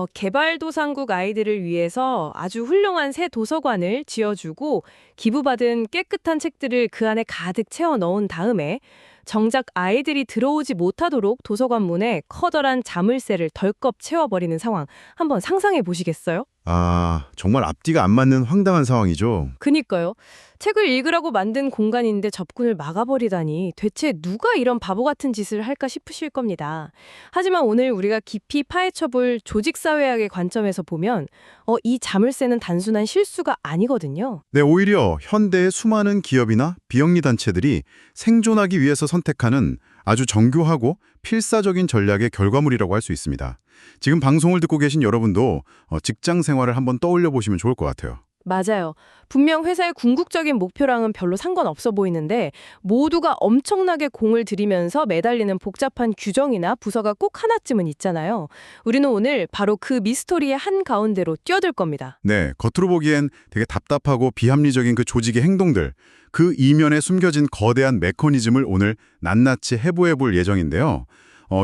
개발도상국 아이들을 위해서 아주 훌륭한 새 도서관을 지어주고 기부받은 깨끗한 책들을 그 안에 가득 채워 넣은 다음에 정작 아이들이 들어오지 못하도록 도서관 문에 커다란 자물쇠를 덜컥 채워버리는 상황 한번 상상해 보시겠어요? 아, 정말 앞뒤가 안 맞는 황당한 상황이죠. 그니까요. 책을 읽으라고 만든 공간인데 접근을 막아버리다니 대체 누가 이런 바보 같은 짓을 할까 싶으실 겁니다. 하지만 오늘 우리가 깊이 파헤쳐볼 조직사회학의 관점에서 보면 이 자물쇠는 단순한 실수가 아니거든요. 네, 오히려 현대의 수많은 기업이나 비영리 단체들이 생존하기 위해서 선택하는 아주 정교하고 필사적인 전략의 결과물이라고 할 수 있습니다. 지금 방송을 듣고 계신 여러분도 직장 생활을 한번 떠올려 보시면 좋을 것 같아요. 맞아요. 분명 회사의 궁극적인 목표랑은 별로 상관없어 보이는데 모두가 엄청나게 공을 들이면서 매달리는 복잡한 규정이나 부서가 꼭 하나쯤은 있잖아요. 우리는 오늘 바로 그 미스터리의 한가운데로 뛰어들 겁니다. 네, 겉으로 보기엔 되게 답답하고 비합리적인 그 조직의 행동들, 그 이면에 숨겨진 거대한 메커니즘을 오늘 낱낱이 해부해 볼 예정인데요.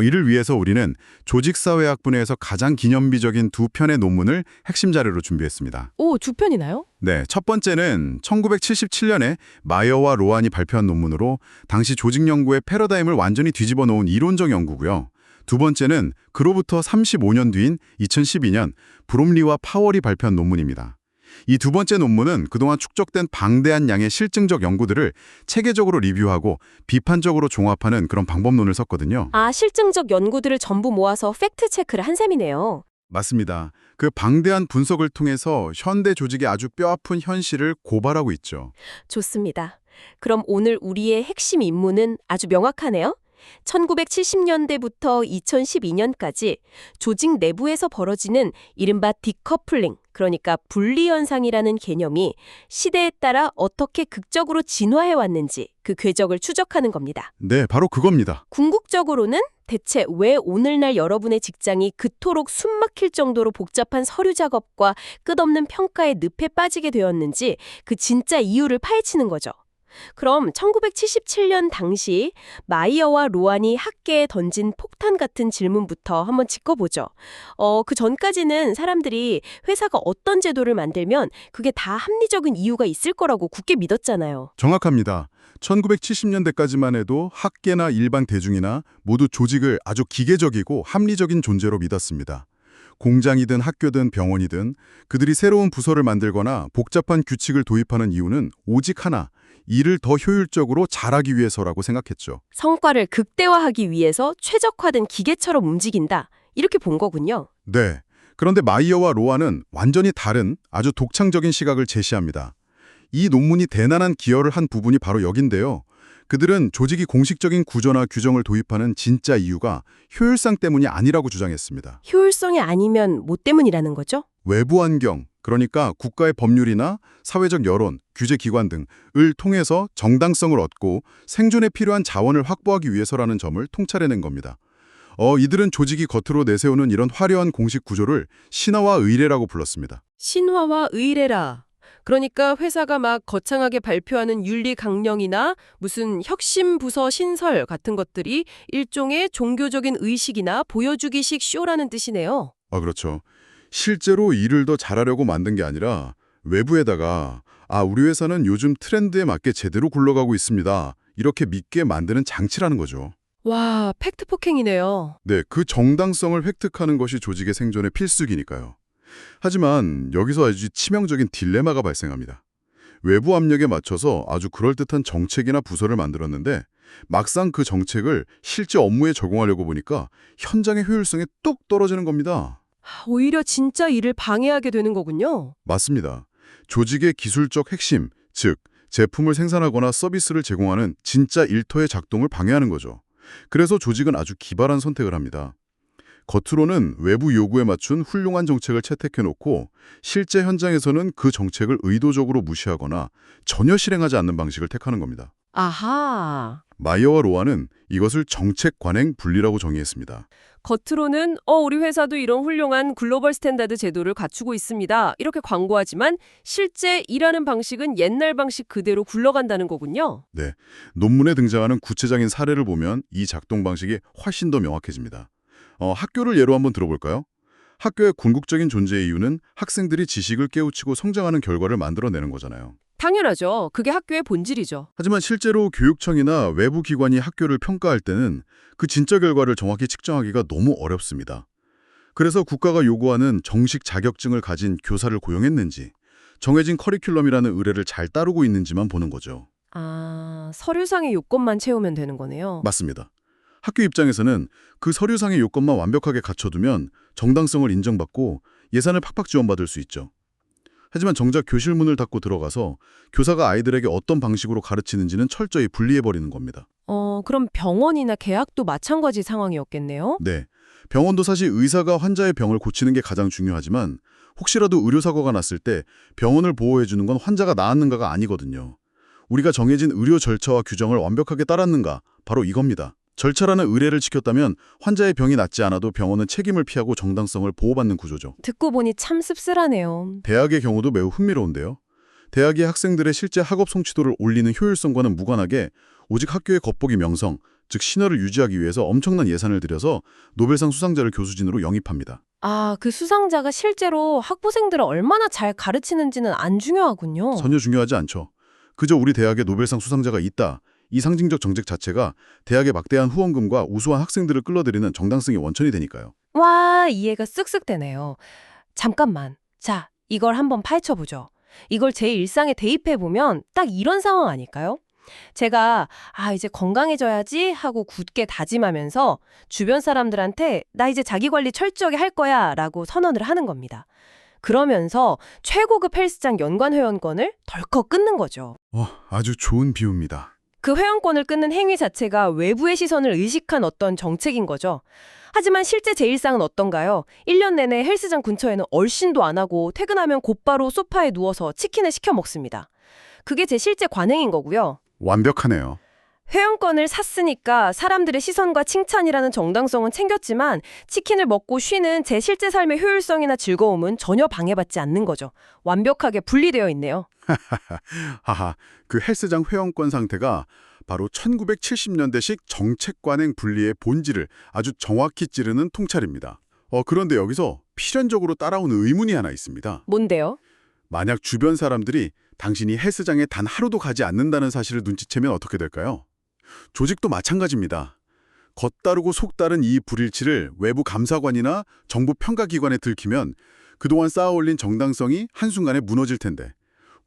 이를 위해서 우리는 조직사회학 분야에서 가장 기념비적인 두 편의 논문을 핵심 자료로 준비했습니다. 오, 두 편이나요? 네, 첫 번째는 1977년에 마이어와 로안이 발표한 논문으로 당시 조직 연구의 패러다임을 완전히 뒤집어 놓은 이론적 연구고요. 두 번째는 그로부터 35년 뒤인 2012년 브롬리와 파월이 발표한 논문입니다. 이 두 번째 논문은 그동안 축적된 방대한 양의 실증적 연구들을 체계적으로 리뷰하고 비판적으로 종합하는 그런 방법론을 썼거든요. 아, 실증적 연구들을 전부 모아서 팩트 체크를 한 셈이네요. 맞습니다. 그 방대한 분석을 통해서 현대 조직의 아주 뼈아픈 현실을 고발하고 있죠. 좋습니다. 그럼 오늘 우리의 핵심 임무는 아주 명확하네요. 1970년대부터 2012년까지 조직 내부에서 벌어지는 이른바 디커플링, 그러니까 분리현상이라는 개념이 시대에 따라 어떻게 극적으로 진화해 왔는지 그 궤적을 추적하는 겁니다. 네, 바로 그겁니다. 궁극적으로는 대체 왜 오늘날 여러분의 직장이 그토록 숨막힐 정도로 복잡한 서류 작업과 끝없는 평가의 늪에 빠지게 되었는지 그 진짜 이유를 파헤치는 거죠. 그럼 1977년 당시 마이어와 로안이 학계에 던진 폭탄 같은 질문부터 한번 짚어보죠. 그 전까지는 사람들이 회사가 어떤 제도를 만들면 그게 다 합리적인 이유가 있을 거라고 굳게 믿었잖아요. 정확합니다. 1970년대까지만 해도 학계나 일반 대중이나 모두 조직을 아주 기계적이고 합리적인 존재로 믿었습니다. 공장이든 학교든 병원이든 그들이 새로운 부서를 만들거나 복잡한 규칙을 도입하는 이유는 오직 하나, 일을 더 효율적으로 잘하기 위해서라고 생각했죠. 성과를 극대화하기 위해서 최적화된 기계처럼 움직인다. 이렇게 본 거군요. 네. 그런데 마이어와 로아는 완전히 다른 아주 독창적인 시각을 제시합니다. 이 논문이 대단한 기여를 한 부분이 바로 여긴데요. 그들은 조직이 공식적인 구조나 규정을 도입하는 진짜 이유가 효율성 때문이 아니라고 주장했습니다. 효율성이 아니면 뭐 때문이라는 거죠? 외부 환경, 그러니까 국가의 법률이나 사회적 여론, 규제기관 등을 통해서 정당성을 얻고 생존에 필요한 자원을 확보하기 위해서라는 점을 통찰해낸 겁니다. 이들은 조직이 겉으로 내세우는 이런 화려한 공식 구조를 신화와 의례라고 불렀습니다. 신화와 의례라. 그러니까 회사가 막 거창하게 발표하는 윤리 강령이나 무슨 혁신 부서 신설 같은 것들이 일종의 종교적인 의식이나 보여주기식 쇼라는 뜻이네요. 아, 그렇죠. 실제로 일을 더 잘하려고 만든 게 아니라 외부에다가 우리 회사는 요즘 트렌드에 맞게 제대로 굴러가고 있습니다. 이렇게 믿게 만드는 장치라는 거죠. 와, 팩트 폭행이네요. 네, 그 정당성을 획득하는 것이 조직의 생존의 필수기니까요. 하지만 여기서 아주 치명적인 딜레마가 발생합니다. 외부 압력에 맞춰서 아주 그럴듯한 정책이나 부서를 만들었는데 막상 그 정책을 실제 업무에 적용하려고 보니까 현장의 효율성이 뚝 떨어지는 겁니다. 오히려 진짜 일을 방해하게 되는 거군요. 맞습니다. 조직의 기술적 핵심, 즉 제품을 생산하거나 서비스를 제공하는 진짜 일터의 작동을 방해하는 거죠. 그래서 조직은 아주 기발한 선택을 합니다. 겉으로는 외부 요구에 맞춘 훌륭한 정책을 채택해놓고 실제 현장에서는 그 정책을 의도적으로 무시하거나 전혀 실행하지 않는 방식을 택하는 겁니다. 아하. 마이어와 로아는 이것을 정책 관행 분리라고 정의했습니다. 겉으로는 우리 회사도 이런 훌륭한 글로벌 스탠다드 제도를 갖추고 있습니다. 이렇게 광고하지만 실제 일하는 방식은 옛날 방식 그대로 굴러간다는 거군요. 네, 논문에 등장하는 구체적인 사례를 보면 이 작동 방식이 훨씬 더 명확해집니다. 학교를 예로 한번 들어볼까요? 학교의 궁극적인 존재의 이유는 학생들이 지식을 깨우치고 성장하는 결과를 만들어내는 거잖아요. 당연하죠. 그게 학교의 본질이죠. 하지만 실제로 교육청이나 외부 기관이 학교를 평가할 때는 그 진짜 결과를 정확히 측정하기가 너무 어렵습니다. 그래서 국가가 요구하는 정식 자격증을 가진 교사를 고용했는지, 정해진 커리큘럼이라는 의뢰를 잘 따르고 있는지만 보는 거죠. 아, 서류상의 요건만 채우면 되는 거네요. 맞습니다. 학교 입장에서는 그 서류상의 요건만 완벽하게 갖춰두면 정당성을 인정받고 예산을 팍팍 지원받을 수 있죠. 하지만 정작 교실 문을 닫고 들어가서 교사가 아이들에게 어떤 방식으로 가르치는지는 철저히 분리해버리는 겁니다. 그럼 병원이나 계약도 마찬가지 상황이었겠네요? 네, 병원도 사실 의사가 환자의 병을 고치는 게 가장 중요하지만 혹시라도 의료사고가 났을 때 병원을 보호해주는 건 환자가 나았는가가 아니거든요. 우리가 정해진 의료 절차와 규정을 완벽하게 따랐는가, 바로 이겁니다. 절차라는 의뢰를 지켰다면 환자의 병이 낫지 않아도 병원은 책임을 피하고 정당성을 보호받는 구조죠. 듣고 보니 참 씁쓸하네요. 대학의 경우도 매우 흥미로운데요. 대학이 학생들의 실제 학업 성취도를 올리는 효율성과는 무관하게 오직 학교의 겉보기 명성, 즉 신화를 유지하기 위해서 엄청난 예산을 들여서 노벨상 수상자를 교수진으로 영입합니다. 아, 그 수상자가 실제로 학부생들을 얼마나 잘 가르치는지는 안 중요하군요. 전혀 중요하지 않죠. 그저 우리 대학에 노벨상 수상자가 있다. 이 상징적 정책 자체가 대학의 막대한 후원금과 우수한 학생들을 끌어들이는 정당성의 원천이 되니까요. 와, 이해가 쓱쓱 되네요. 잠깐만. 자, 이걸 한번 파헤쳐보죠. 이걸 제 일상에 대입해보면 딱 이런 상황 아닐까요? 제가 이제 건강해져야지 하고 굳게 다짐하면서 주변 사람들한테 나 이제 자기관리 철저하게 할 거야 라고 선언을 하는 겁니다. 그러면서 최고급 헬스장 연관 회원권을 덜컥 끊는 거죠. 아주 좋은 비유입니다. 그 회원권을 끊는 행위 자체가 외부의 시선을 의식한 어떤 정책인 거죠. 하지만 실제 제 일상은 어떤가요? 1년 내내 헬스장 근처에는 얼씬도 안 하고 퇴근하면 곧바로 소파에 누워서 치킨을 시켜 먹습니다. 그게 제 실제 관행인 거고요. 완벽하네요. 회원권을 샀으니까 사람들의 시선과 칭찬이라는 정당성은 챙겼지만 치킨을 먹고 쉬는 제 실제 삶의 효율성이나 즐거움은 전혀 방해받지 않는 거죠. 완벽하게 분리되어 있네요. 하하, 그 헬스장 회원권 상태가 바로 1970년대식 정책 관행 분리의 본질을 아주 정확히 찌르는 통찰입니다. 그런데 여기서 필연적으로 따라오는 의문이 하나 있습니다. 뭔데요? 만약 주변 사람들이 당신이 헬스장에 단 하루도 가지 않는다는 사실을 눈치채면 어떻게 될까요? 조직도 마찬가지입니다. 겉다르고 속다른 이 불일치를 외부 감사관이나 정부 평가기관에 들키면 그동안 쌓아올린 정당성이 한순간에 무너질 텐데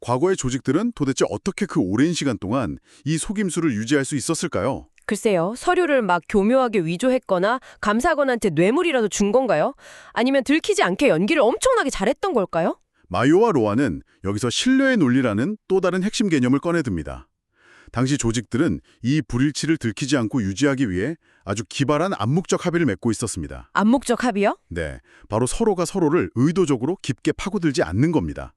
과거의 조직들은 도대체 어떻게 그 오랜 시간 동안 이 속임수를 유지할 수 있었을까요? 글쎄요, 서류를 막 교묘하게 위조했거나 감사관한테 뇌물이라도 준 건가요? 아니면 들키지 않게 연기를 엄청나게 잘했던 걸까요? 마요와 로아는 여기서 신뢰의 논리라는 또 다른 핵심 개념을 꺼내듭니다. 당시 조직들은 이 불일치를 들키지 않고 유지하기 위해 아주 기발한 암묵적 합의를 맺고 있었습니다. 암묵적 합의요? 네, 바로 서로가 서로를 의도적으로 깊게 파고들지 않는 겁니다.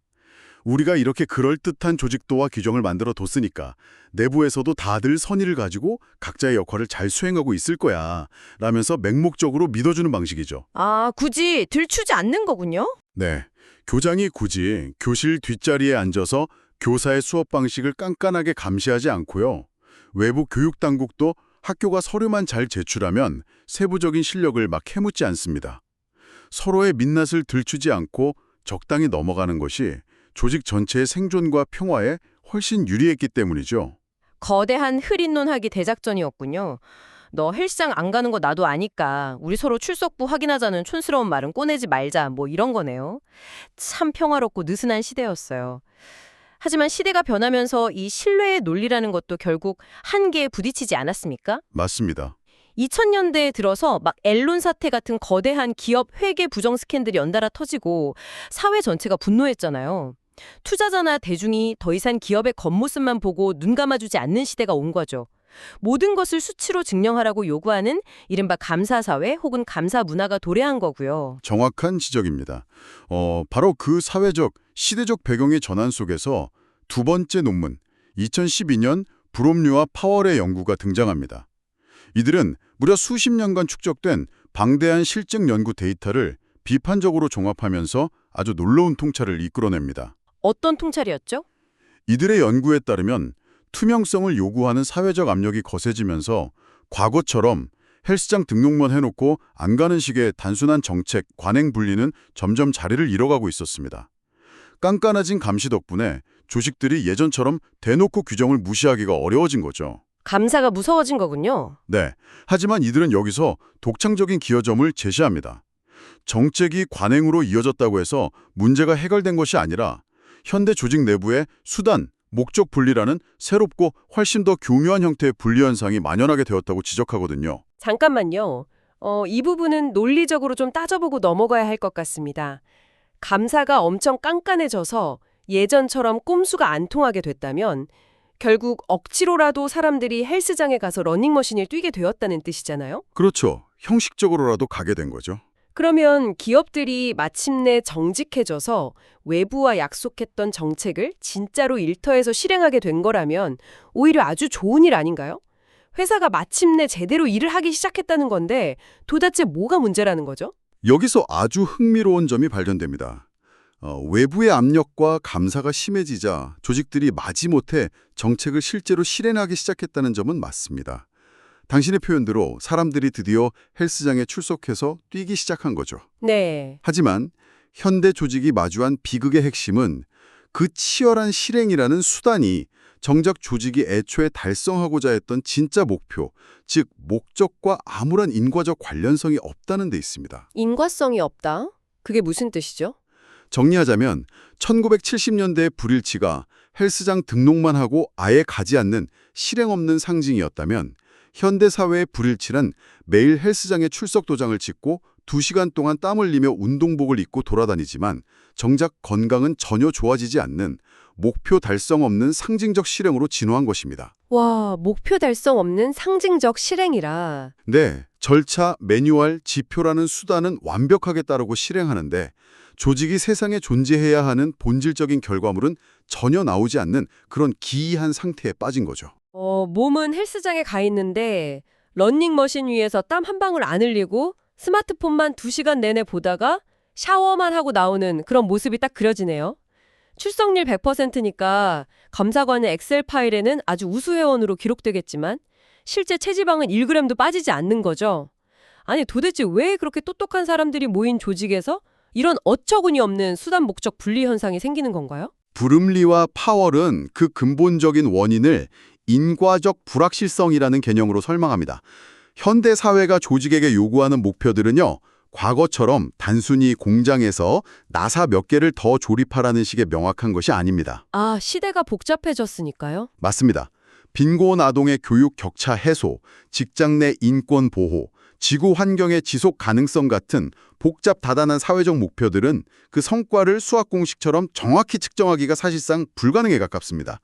우리가 이렇게 그럴듯한 조직도와 규정을 만들어 뒀으니까 내부에서도 다들 선의를 가지고 각자의 역할을 잘 수행하고 있을 거야 라면서 맹목적으로 믿어주는 방식이죠. 굳이 들추지 않는 거군요? 네, 교장이 굳이 교실 뒷자리에 앉아서 교사의 수업 방식을 깐깐하게 감시하지 않고요. 외부 교육당국도 학교가 서류만 잘 제출하면 세부적인 실력을 막 캐묻지 않습니다. 서로의 민낯을 들추지 않고 적당히 넘어가는 것이 조직 전체의 생존과 평화에 훨씬 유리했기 때문이죠. 거대한 흐린 논하기 대작전이었군요. 너 헬스장 안 가는 거 나도 아니까 우리 서로 출석부 확인하자는 촌스러운 말은 꺼내지 말자 뭐 이런 거네요. 참 평화롭고 느슨한 시대였어요. 하지만 시대가 변하면서 이 신뢰의 논리라는 것도 결국 한계에 부딪히지 않았습니까? 맞습니다. 2000년대에 들어서 막 앨론 사태 같은 거대한 기업 회계 부정 스캔들이 연달아 터지고 사회 전체가 분노했잖아요. 투자자나 대중이 더 이상 기업의 겉모습만 보고 눈 감아주지 않는 시대가 온 거죠. 모든 것을 수치로 증명하라고 요구하는 이른바 감사사회 혹은 감사 문화가 도래한 거고요. 정확한 지적입니다. 바로 그 사회적, 시대적 배경의 전환 속에서 두 번째 논문, 2012년 브롬류와 파월의 연구가 등장합니다. 이들은 무려 수십 년간 축적된 방대한 실증 연구 데이터를 비판적으로 종합하면서 아주 놀라운 통찰을 이끌어냅니다. 어떤 통찰이었죠? 이들의 연구에 따르면 투명성을 요구하는 사회적 압력이 거세지면서 과거처럼 헬스장 등록만 해놓고 안 가는 식의 단순한 정책, 관행 분리는 점점 자리를 잃어가고 있었습니다. 깐깐해진 감시 덕분에 조직들이 예전처럼 대놓고 규정을 무시하기가 어려워진 거죠. 감사가 무서워진 거군요. 네, 하지만 이들은 여기서 독창적인 기여점을 제시합니다. 정책이 관행으로 이어졌다고 해서 문제가 해결된 것이 아니라 현대 조직 내부의 수단, 목적 분리라는 새롭고 훨씬 더 교묘한 형태의 분리 현상이 만연하게 되었다고 지적하거든요. 잠깐만요. 이 부분은 논리적으로 좀 따져보고 넘어가야 할 것 같습니다. 감사가 엄청 깐깐해져서 예전처럼 꼼수가 안 통하게 됐다면 결국 억지로라도 사람들이 헬스장에 가서 러닝머신을 뛰게 되었다는 뜻이잖아요? 그렇죠. 형식적으로라도 가게 된 거죠. 그러면 기업들이 마침내 정직해져서 외부와 약속했던 정책을 진짜로 일터에서 실행하게 된 거라면 오히려 아주 좋은 일 아닌가요? 회사가 마침내 제대로 일을 하기 시작했다는 건데 도대체 뭐가 문제라는 거죠? 여기서 아주 흥미로운 점이 발견됩니다. 외부의 압력과 감사가 심해지자 조직들이 마지못해 정책을 실제로 실행하기 시작했다는 점은 맞습니다. 당신의 표현대로 사람들이 드디어 헬스장에 출석해서 뛰기 시작한 거죠. 네. 하지만 현대 조직이 마주한 비극의 핵심은 그 치열한 실행이라는 수단이 정작 조직이 애초에 달성하고자 했던 진짜 목표, 즉 목적과 아무런 인과적 관련성이 없다는 데 있습니다. 인과성이 없다? 그게 무슨 뜻이죠? 정리하자면 1970년대의 불일치가 헬스장 등록만 하고 아예 가지 않는 실행 없는 상징이었다면 현대 사회의 불일치란 매일 헬스장에 출석 도장을 찍고 2시간 동안 땀 흘리며 운동복을 입고 돌아다니지만 정작 건강은 전혀 좋아지지 않는 목표 달성 없는 상징적 실행으로 진화한 것입니다. 와, 목표 달성 없는 상징적 실행이라. 네, 절차, 매뉴얼, 지표라는 수단은 완벽하게 따르고 실행하는데 조직이 세상에 존재해야 하는 본질적인 결과물은 전혀 나오지 않는 그런 기이한 상태에 빠진 거죠. 몸은 헬스장에 가 있는데 러닝머신 위에서 땀 한 방울 안 흘리고 스마트폰만 2시간 내내 보다가 샤워만 하고 나오는 그런 모습이 딱 그려지네요. 출석률 100%니까 감사관의 엑셀 파일에는 아주 우수 회원으로 기록되겠지만 실제 체지방은 1g도 빠지지 않는 거죠. 아니 도대체 왜 그렇게 똑똑한 사람들이 모인 조직에서 이런 어처구니 없는 수단 목적 분리 현상이 생기는 건가요? 불음리와 파월은 그 근본적인 원인을 인과적 불확실성이라는 개념으로 설명합니다. 현대 사회가 조직에게 요구하는 목표들은요, 과거처럼 단순히 공장에서 나사 몇 개를 더 조립하라는 식의 명확한 것이 아닙니다. 아, 시대가 복잡해졌으니까요? 맞습니다. 빈곤 아동의 교육 격차 해소, 직장 내 인권 보호, 지구 환경의 지속 가능성 같은 복잡 다단한 사회적 목표들은 그 성과를 수학 공식처럼 정확히 측정하기가 사실상 불가능에 가깝습니다.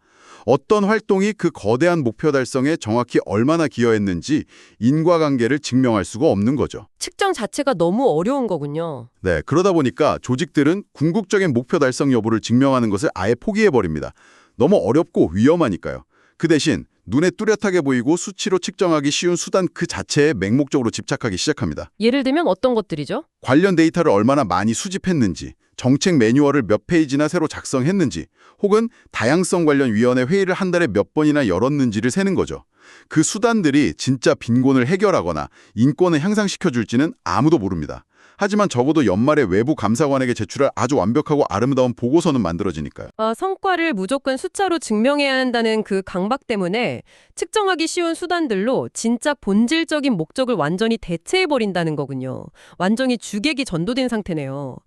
어떤 활동이 그 거대한 목표 달성에 정확히 얼마나 기여했는지 인과관계를 증명할 수가 없는 거죠. 측정 자체가 너무 어려운 거군요. 네, 그러다 보니까 조직들은 궁극적인 목표 달성 여부를 증명하는 것을 아예 포기해버립니다. 너무 어렵고 위험하니까요. 그 대신 눈에 뚜렷하게 보이고 수치로 측정하기 쉬운 수단 그 자체에 맹목적으로 집착하기 시작합니다. 예를 들면 어떤 것들이죠? 관련 데이터를 얼마나 많이 수집했는지, 정책 매뉴얼을 몇 페이지나 새로 작성했는지, 혹은 다양성 관련 위원회 회의를 한 달에 몇 번이나 열었는지를 세는 거죠. 그 수단들이 진짜 빈곤을 해결하거나 인권을 향상시켜줄지는 아무도 모릅니다. 하지만 적어도 연말에 외부 감사관에게 제출할 아주 완벽하고 아름다운 보고서는 만들어지니까요. 성과를 무조건 숫자로 증명해야 한다는 그 강박 때문에 측정하기 쉬운 수단들로 진짜 본질적인 목적을 완전히 대체해버린다는 거군요. 완전히 주객이 전도된 상태네요.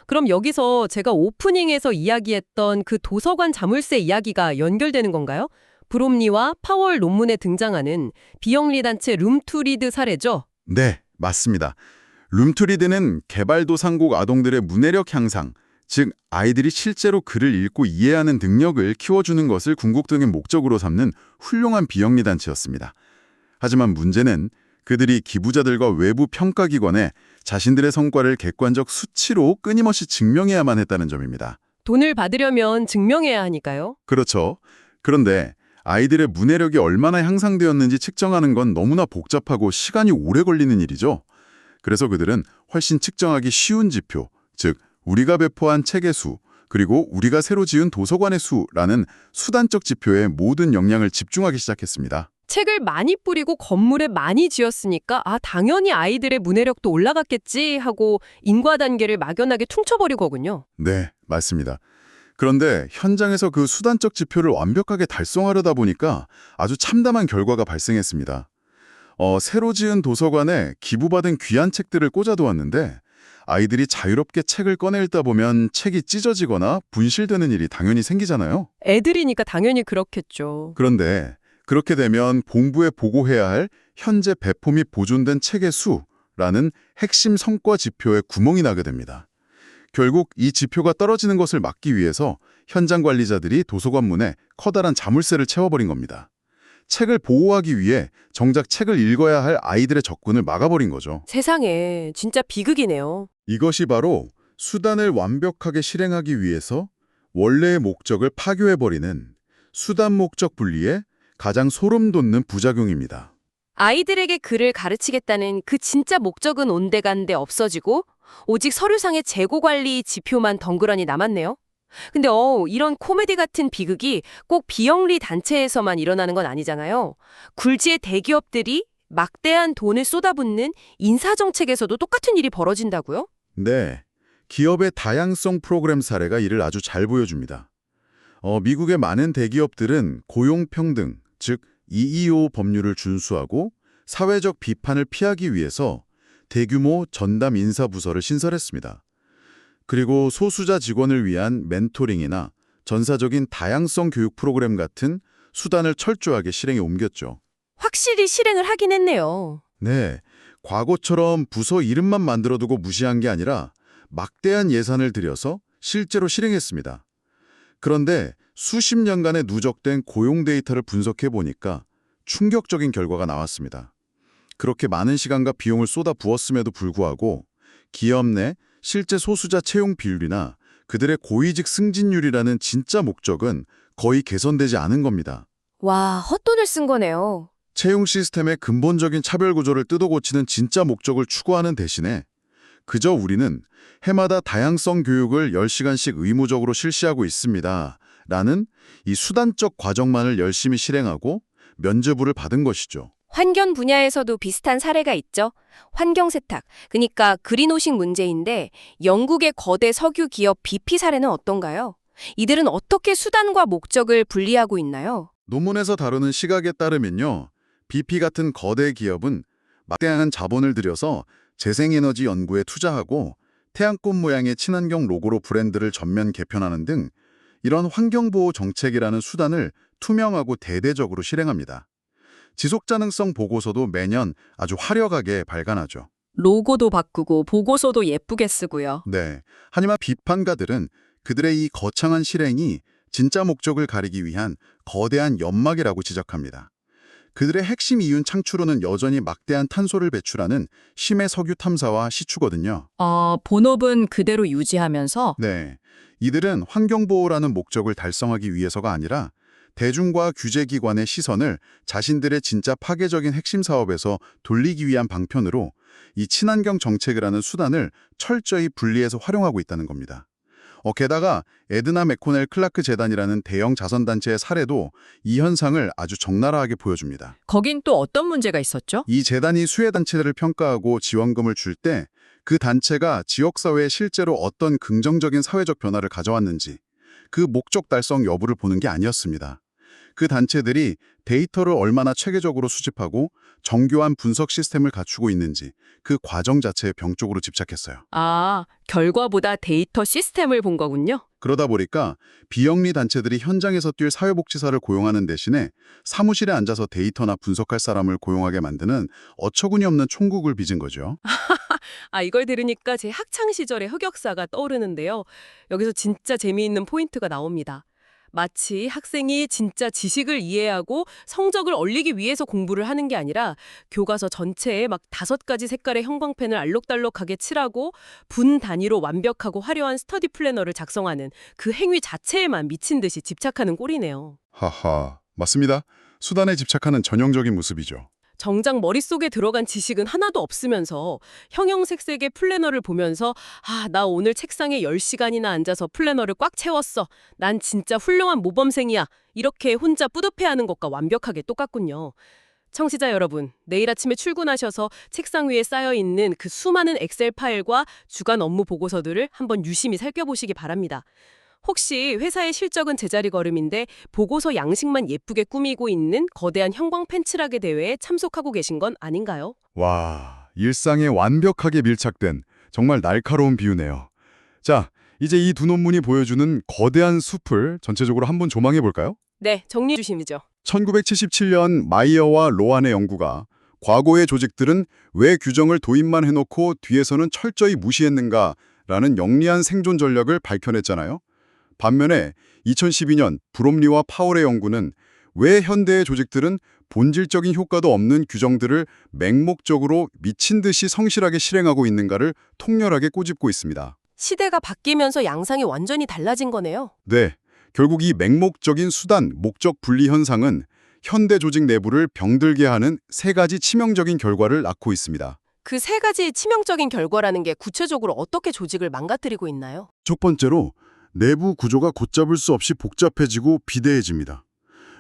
그럼 여기서 제가 오프닝에서 이야기했던 그 도서관 자물쇠 이야기가 연결되는 건가요? 브롬리와 파월 논문에 등장하는 비영리 단체 룸투리드 사례죠? 네, 맞습니다. 룸투리드는 개발도상국 아동들의 문해력 향상, 즉 아이들이 실제로 글을 읽고 이해하는 능력을 키워주는 것을 궁극적인 목적으로 삼는 훌륭한 비영리 단체였습니다. 하지만 문제는 그들이 기부자들과 외부 평가기관에 자신들의 성과를 객관적 수치로 끊임없이 증명해야만 했다는 점입니다. 돈을 받으려면 증명해야 하니까요. 그렇죠. 그런데 아이들의 문해력이 얼마나 향상되었는지 측정하는 건 너무나 복잡하고 시간이 오래 걸리는 일이죠. 그래서 그들은 훨씬 측정하기 쉬운 지표, 즉 우리가 배포한 책의 수, 그리고 우리가 새로 지은 도서관의 수라는 수단적 지표에 모든 역량을 집중하기 시작했습니다. 책을 많이 뿌리고 건물에 많이 지었으니까 당연히 아이들의 문해력도 올라갔겠지 하고 인과 단계를 막연하게 퉁쳐버리거든요. 네, 맞습니다. 그런데 현장에서 그 수단적 지표를 완벽하게 달성하려다 보니까 아주 참담한 결과가 발생했습니다. 새로 지은 도서관에 기부받은 귀한 책들을 꽂아두었는데 아이들이 자유롭게 책을 꺼내 읽다 보면 책이 찢어지거나 분실되는 일이 당연히 생기잖아요. 애들이니까 당연히 그렇겠죠. 그런데 그렇게 되면 본부에 보고해야 할 현재 배포 및 보존된 책의 수라는 핵심 성과 지표에 구멍이 나게 됩니다. 결국 이 지표가 떨어지는 것을 막기 위해서 현장 관리자들이 도서관 문에 커다란 자물쇠를 채워버린 겁니다. 책을 보호하기 위해 정작 책을 읽어야 할 아이들의 접근을 막아버린 거죠. 세상에 진짜 비극이네요. 이것이 바로 수단을 완벽하게 실행하기 위해서 원래의 목적을 파괴해버리는 수단 목적 분리의 가장 소름 돋는 부작용입니다. 아이들에게 글을 가르치겠다는 그 진짜 목적은 온데간데 없어지고 오직 서류상의 재고 관리 지표만 덩그러니 남았네요. 근데 이런 코미디 같은 비극이 꼭 비영리 단체에서만 일어나는 건 아니잖아요. 굴지의 대기업들이 막대한 돈을 쏟아붓는 인사정책에서도 똑같은 일이 벌어진다고요? 네, 기업의 다양성 프로그램 사례가 이를 아주 잘 보여줍니다. 미국의 많은 대기업들은 고용평등, 즉 EEO 법률을 준수하고 사회적 비판을 피하기 위해서 대규모 전담 인사부서를 신설했습니다. 그리고 소수자 직원을 위한 멘토링이나 전사적인 다양성 교육 프로그램 같은 수단을 철저하게 실행에 옮겼죠. 확실히 실행을 하긴 했네요. 네, 과거처럼 부서 이름만 만들어두고 무시한 게 아니라 막대한 예산을 들여서 실제로 실행했습니다. 그런데 수십 년간의 누적된 고용 데이터를 분석해 보니까 충격적인 결과가 나왔습니다. 그렇게 많은 시간과 비용을 쏟아 부었음에도 불구하고 기업 내 실제 소수자 채용 비율이나 그들의 고위직 승진율이라는 진짜 목적은 거의 개선되지 않은 겁니다. 와, 헛돈을 쓴 거네요. 채용 시스템의 근본적인 차별 구조를 뜯어고치는 진짜 목적을 추구하는 대신에 그저 우리는 해마다 다양성 교육을 10시간씩 의무적으로 실시하고 있습니다. 라는 이 수단적 과정만을 열심히 실행하고 면죄부를 받은 것이죠. 환경 분야에서도 비슷한 사례가 있죠. 환경 세탁, 그러니까 그린워싱 문제인데 영국의 거대 석유 기업 BP 사례는 어떤가요? 이들은 어떻게 수단과 목적을 분리하고 있나요? 논문에서 다루는 시각에 따르면요. BP 같은 거대 기업은 막대한 자본을 들여서 재생에너지 연구에 투자하고 태양꽃 모양의 친환경 로고로 브랜드를 전면 개편하는 등 이런 환경보호 정책이라는 수단을 투명하고 대대적으로 실행합니다. 지속가능성 보고서도 매년 아주 화려하게 발간하죠. 로고도 바꾸고 보고서도 예쁘게 쓰고요. 네. 하지만 비판가들은 그들의 이 거창한 실행이 진짜 목적을 가리기 위한 거대한 연막이라고 지적합니다. 그들의 핵심 이윤 창출로는 여전히 막대한 탄소를 배출하는 심해 석유 탐사와 시추거든요. 본업은 그대로 유지하면서 네. 이들은 환경보호라는 목적을 달성하기 위해서가 아니라 대중과 규제기관의 시선을 자신들의 진짜 파괴적인 핵심 사업에서 돌리기 위한 방편으로 이 친환경 정책이라는 수단을 철저히 분리해서 활용하고 있다는 겁니다. 게다가 에드나 맥코넬 클라크 재단이라는 대형 자선단체의 사례도 이 현상을 아주 적나라하게 보여줍니다. 거긴 또 어떤 문제가 있었죠? 이 재단이 수혜단체들을 평가하고 지원금을 줄 때 그 단체가 지역사회에 실제로 어떤 긍정적인 사회적 변화를 가져왔는지 그 목적 달성 여부를 보는 게 아니었습니다. 그 단체들이 데이터를 얼마나 체계적으로 수집하고 정교한 분석 시스템을 갖추고 있는지 그 과정 자체에 병적으로 집착했어요. 결과보다 데이터 시스템을 본 거군요. 그러다 보니까 비영리 단체들이 현장에서 뛸 사회복지사를 고용하는 대신에 사무실에 앉아서 데이터나 분석할 사람을 고용하게 만드는 어처구니 없는 총국을 빚은 거죠. 이걸 들으니까 제 학창 시절의 흑역사가 떠오르는데요. 여기서 진짜 재미있는 포인트가 나옵니다. 마치 학생이 진짜 지식을 이해하고 성적을 올리기 위해서 공부를 하는 게 아니라 교과서 전체에 막 5가지 색깔의 형광펜을 알록달록하게 칠하고 분 단위로 완벽하고 화려한 스터디 플래너를 작성하는 그 행위 자체에만 미친 듯이 집착하는 꼴이네요. 하하, 맞습니다. 수단에 집착하는 전형적인 모습이죠. 정작 머릿속에 들어간 지식은 하나도 없으면서 형형색색의 플래너를 보면서 나 오늘 책상에 10시간이나 앉아서 플래너를 꽉 채웠어. 난 진짜 훌륭한 모범생이야. 이렇게 혼자 뿌듯해하는 것과 완벽하게 똑같군요. 청취자 여러분, 내일 아침에 출근하셔서 책상 위에 쌓여있는 그 수많은 엑셀 파일과 주간 업무 보고서들을 한번 유심히 살펴보시기 바랍니다. 혹시 회사의 실적은 제자리 걸음인데 보고서 양식만 예쁘게 꾸미고 있는 거대한 형광 펜칠하게 대회에 참석하고 계신 건 아닌가요? 와, 일상에 완벽하게 밀착된 정말 날카로운 비유네요. 자, 이제 이 두 논문이 보여주는 거대한 숲을 전체적으로 한번 조망해 볼까요? 네, 정리해 주시죠. 1977년 마이어와 로안의 연구가 과거의 조직들은 왜 규정을 도입만 해놓고 뒤에서는 철저히 무시했는가라는 영리한 생존 전략을 밝혀냈잖아요. 반면에 2012년 브롬리와 파월의 연구는 왜 현대의 조직들은 본질적인 효과도 없는 규정들을 맹목적으로 미친 듯이 성실하게 실행하고 있는가를 통렬하게 꼬집고 있습니다. 시대가 바뀌면서 양상이 완전히 달라진 거네요. 네, 결국 이 맹목적인 수단, 목적 분리 현상은 현대 조직 내부를 병들게 하는 세 가지 치명적인 결과를 낳고 있습니다. 그 세 가지 치명적인 결과라는 게 구체적으로 어떻게 조직을 망가뜨리고 있나요? 첫 번째로 내부 구조가 걷잡을 수 없이 복잡해지고 비대해집니다.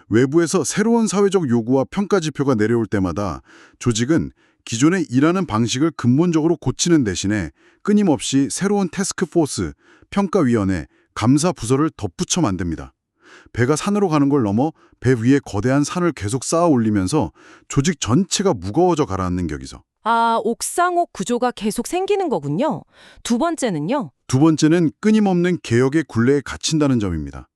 외부에서 새로운 사회적 요구와 평가 지표가 내려올 때마다 조직은 기존의 일하는 방식을 근본적으로 고치는 대신에 끊임없이 새로운 태스크포스, 평가위원회, 감사 부서를 덧붙여 만듭니다. 배가 산으로 가는 걸 넘어 배 위에 거대한 산을 계속 쌓아 올리면서 조직 전체가 무거워져 가라앉는 격이죠. 옥상옥 구조가 계속 생기는 거군요. 두 번째는요? 두 번째는 끊임없는 개혁의 굴레에 갇힌다는 점입니다.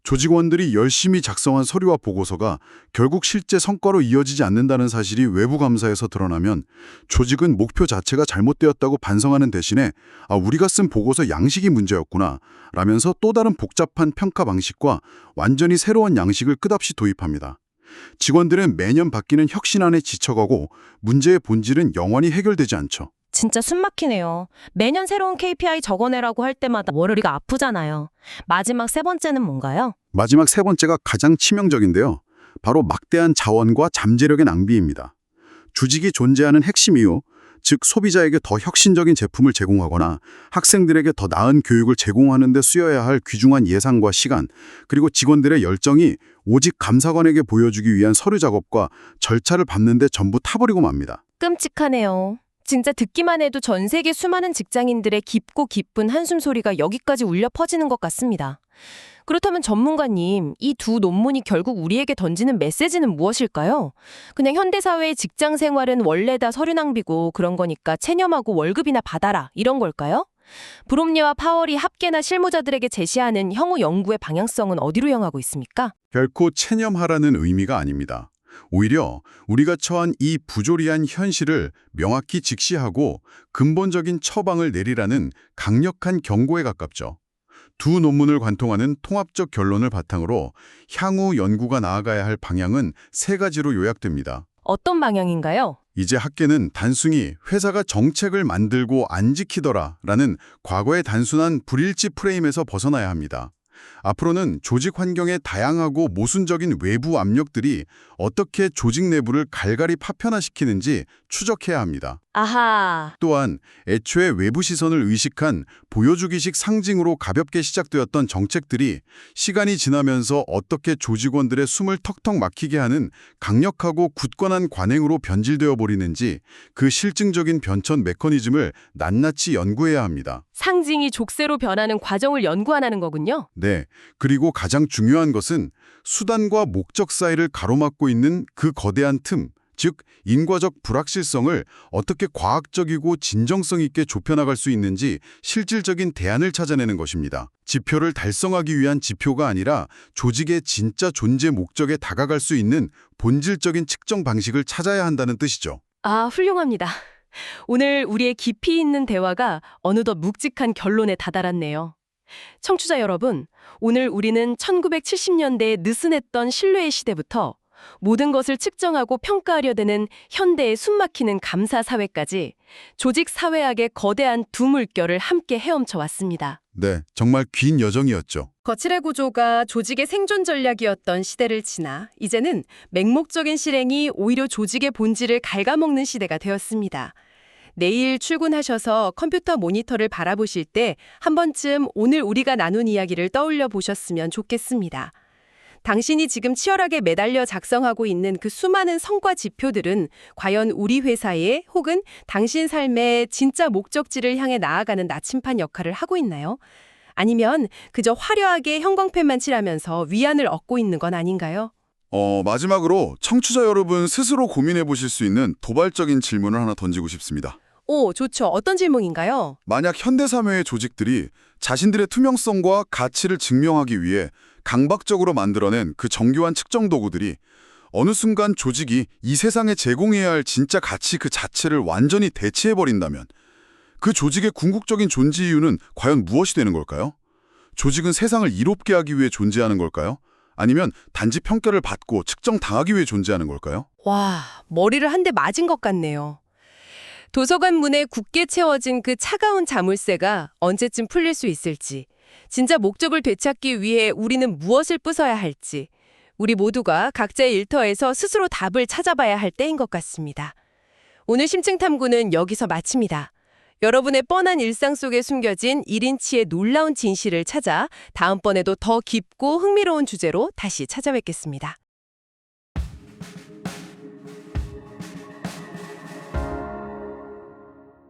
조직원들이 열심히 작성한 서류와 보고서가 결국 실제 성과로 이어지지 않는다는 사실이 외부 감사에서 드러나면 조직은 목표 자체가 잘못되었다고 반성하는 대신에 우리가 쓴 보고서 양식이 문제였구나 라면서 또 다른 복잡한 평가 방식과 완전히 새로운 양식을 끝없이 도입합니다. 직원들은 매년 바뀌는 혁신안에 지쳐가고 문제의 본질은 영원히 해결되지 않죠. 진짜 숨막히네요. 매년 새로운 KPI 적어내라고 할 때마다 월요리가 아프잖아요. 마지막 세 번째는 뭔가요? 마지막 세 번째가 가장 치명적인데요. 바로 막대한 자원과 잠재력의 낭비입니다. 조직이 존재하는 핵심 이유, 즉 소비자에게 더 혁신적인 제품을 제공하거나 학생들에게 더 나은 교육을 제공하는 데 쓰여야 할 귀중한 예산과 시간, 그리고 직원들의 열정이 오직 감사관에게 보여주기 위한 서류 작업과 절차를 밟는 데 전부 타버리고 맙니다. 끔찍하네요. 진짜 듣기만 해도 전 세계 수많은 직장인들의 깊고 기쁜 한숨 소리가 여기까지 울려 퍼지는 것 같습니다. 그렇다면 전문가님, 이 두 논문이 결국 우리에게 던지는 메시지는 무엇일까요? 그냥 현대사회의 직장 생활은 원래 다 서류 낭비고 그런 거니까 체념하고 월급이나 받아라 이런 걸까요? 브롬리와 파월이 합계나 실무자들에게 제시하는 향후 연구의 방향성은 어디로 향하고 있습니까? 결코 체념하라는 의미가 아닙니다. 오히려 우리가 처한 이 부조리한 현실을 명확히 직시하고 근본적인 처방을 내리라는 강력한 경고에 가깝죠. 두 논문을 관통하는 통합적 결론을 바탕으로 향후 연구가 나아가야 할 방향은 세 가지로 요약됩니다. 어떤 방향인가요? 이제 학계는 단순히 회사가 정책을 만들고 안 지키더라라는 과거의 단순한 불일치 프레임에서 벗어나야 합니다. 앞으로는 조직 환경의 다양하고 모순적인 외부 압력들이 어떻게 조직 내부를 갈갈이 파편화시키는지 추적해야 합니다. 아하. 또한 애초에 외부 시선을 의식한 보여주기식 상징으로 가볍게 시작되었던 정책들이 시간이 지나면서 어떻게 조직원들의 숨을 턱턱 막히게 하는 강력하고 굳건한 관행으로 변질되어 버리는지 그 실증적인 변천 메커니즘을 낱낱이 연구해야 합니다. 상징이 족쇄로 변하는 과정을 연구하는 거군요. 네, 그리고 가장 중요한 것은 수단과 목적 사이를 가로막고 있는 그 거대한 틈, 즉 인과적 불확실성을 어떻게 과학적이고 진정성 있게 좁혀나갈 수 있는지 실질적인 대안을 찾아내는 것입니다. 지표를 달성하기 위한 지표가 아니라 조직의 진짜 존재 목적에 다가갈 수 있는 본질적인 측정 방식을 찾아야 한다는 뜻이죠. 훌륭합니다. 오늘 우리의 깊이 있는 대화가 어느덧 묵직한 결론에 다다랐네요. 청취자 여러분, 오늘 우리는 1970년대에 느슨했던 신뢰의 시대부터 모든 것을 측정하고 평가하려 드는 현대의 숨막히는 감사 사회까지 조직 사회학의 거대한 두 물결을 함께 헤엄쳐 왔습니다. 네, 정말 긴 여정이었죠. 거칠의 구조가 조직의 생존 전략이었던 시대를 지나 이제는 맹목적인 실행이 오히려 조직의 본질을 갉아먹는 시대가 되었습니다. 내일 출근하셔서 컴퓨터 모니터를 바라보실 때 한 번쯤 오늘 우리가 나눈 이야기를 떠올려 보셨으면 좋겠습니다. 당신이 지금 치열하게 매달려 작성하고 있는 그 수많은 성과 지표들은 과연 우리 회사의 혹은 당신 삶의 진짜 목적지를 향해 나아가는 나침판 역할을 하고 있나요? 아니면 그저 화려하게 형광펜만 칠하면서 위안을 얻고 있는 건 아닌가요? 마지막으로 청취자 여러분 스스로 고민해 보실 수 있는 도발적인 질문을 하나 던지고 싶습니다. 오, 좋죠. 어떤 질문인가요? 만약 현대사회의 조직들이 자신들의 투명성과 가치를 증명하기 위해 강박적으로 만들어낸 그 정교한 측정 도구들이 어느 순간 조직이 이 세상에 제공해야 할 진짜 가치 그 자체를 완전히 대체해버린다면 그 조직의 궁극적인 존재 이유는 과연 무엇이 되는 걸까요? 조직은 세상을 이롭게 하기 위해 존재하는 걸까요? 아니면 단지 평가를 받고 측정당하기 위해 존재하는 걸까요? 와, 머리를 한 대 맞은 것 같네요. 도서관 문에 굳게 채워진 그 차가운 자물쇠가 언제쯤 풀릴 수 있을지, 진짜 목적을 되찾기 위해 우리는 무엇을 부숴야 할지, 우리 모두가 각자의 일터에서 스스로 답을 찾아봐야 할 때인 것 같습니다. 오늘 심층탐구는 여기서 마칩니다. 여러분의 뻔한 일상 속에 숨겨진 1인치의 놀라운 진실을 찾아 다음번에도 더 깊고 흥미로운 주제로 다시 찾아뵙겠습니다.